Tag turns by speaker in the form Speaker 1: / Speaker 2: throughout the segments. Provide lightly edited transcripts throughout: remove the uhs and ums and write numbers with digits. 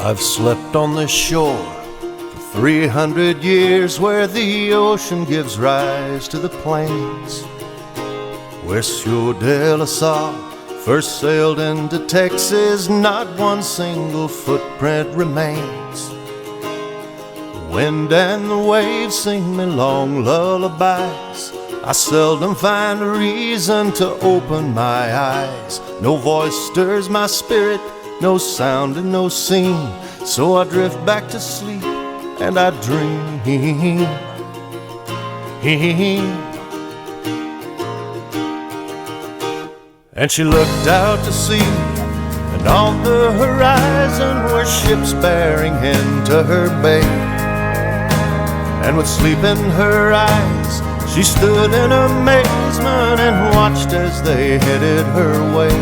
Speaker 1: I've slept on this shore for 300 years, where the ocean gives rise to the plains, where Sieur de la Salle first sailed into Texas. Not one single footprint remains. The wind and the waves sing me long lullabies. I seldom find a reason to open my eyes. No voice stirs my spirit, no sound and no scene. So I drift back to sleep and I dream. And she looked out to sea, and on the horizon were ships bearing into her bay. And with sleep in her eyes, she stood in amazement and watched as they headed her way.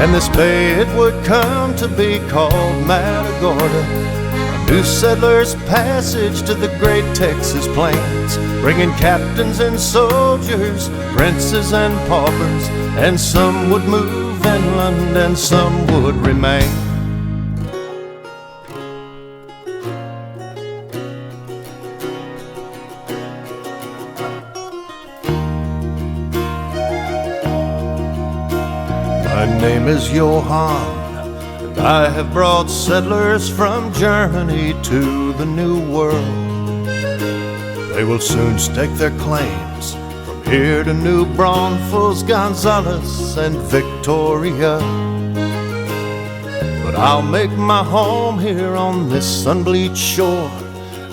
Speaker 1: And this bay it would come to be called Matagorda, a new settler's passage to the great Texas plains, bringing captains and soldiers, princes and paupers, and some would move inland and some would remain. My name is Johann, and I have brought settlers from Germany to the New World. They will soon stake their claims from here to New Braunfels, Gonzales, and Victoria. But I'll make my home here on this sun-bleached shore,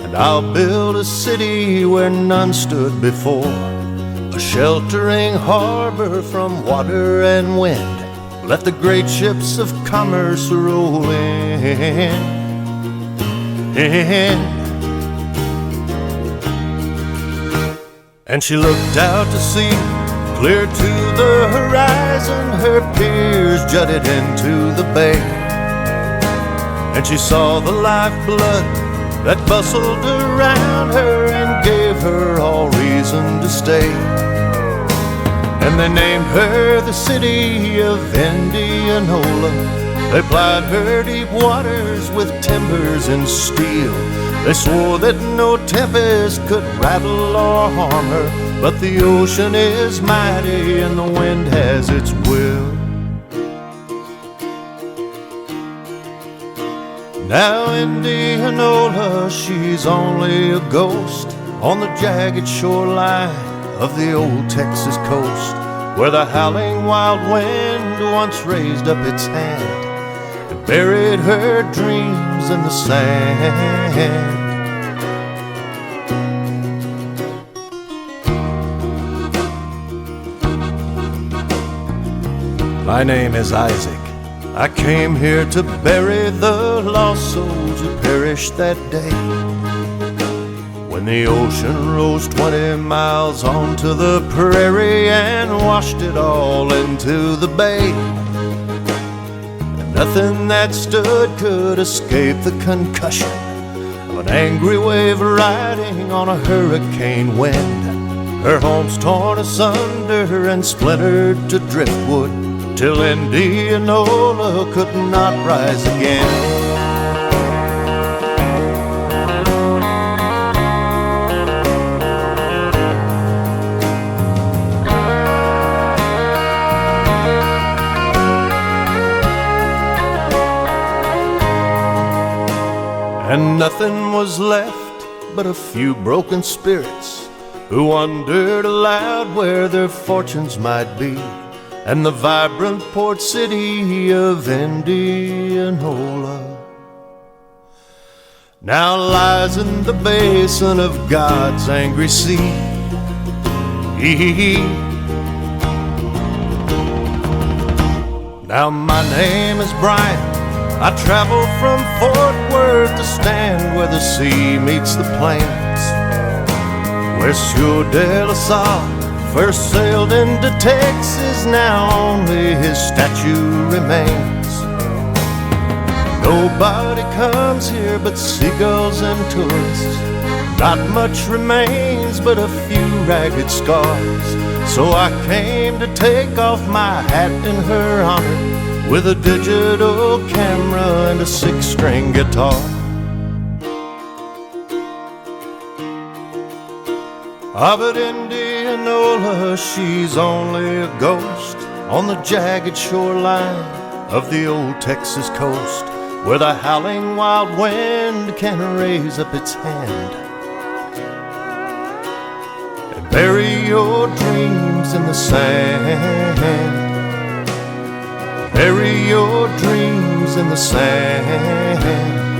Speaker 1: and I'll build a city where none stood before, a sheltering harbor from water and wind. Let the great ships of commerce roll in. And she looked out to sea, clear to the horizon. Her piers jutted into the bay, and she saw the lifeblood that bustled around her and gave her all reason to stay. And they named her the city of Indianola. They plied her deep waters with timbers and steel. They swore that no tempest could rattle or harm her, but the ocean is mighty and the wind has its will. Now Indianola, she's only a ghost on the jagged shoreline of the old Texas coast, where the howling wild wind once raised up its hand and buried her dreams in the sand. My name is Isaac. I came here to bury the lost souls who perished that day, when the ocean rose 20 miles onto the prairie and washed it all into the bay. And nothing that stood could escape the concussion of an angry wave riding on a hurricane wind. Her home's torn asunder and splintered to driftwood, till Indianola could not rise again. And nothing was left but a few broken spirits who wondered aloud where their fortunes might be, and the vibrant port city of Indianola now lies in the basin of God's angry sea. Now my name is Brian. I travel from Fort Worth to stand where the sea meets the plains, where Sieur de la Salle first sailed into Texas. Now only his statue remains. Nobody comes here but seagulls and tourists. Not much remains but a few ragged scars. So I came to take off my hat in her honor, with a digital camera and a six-string guitar. Ah, but Indianola, she's only a ghost on the jagged shoreline of the old Texas coast, where the howling wild wind can raise up its hand and bury your dreams in the sand. Bury your dreams in the sand.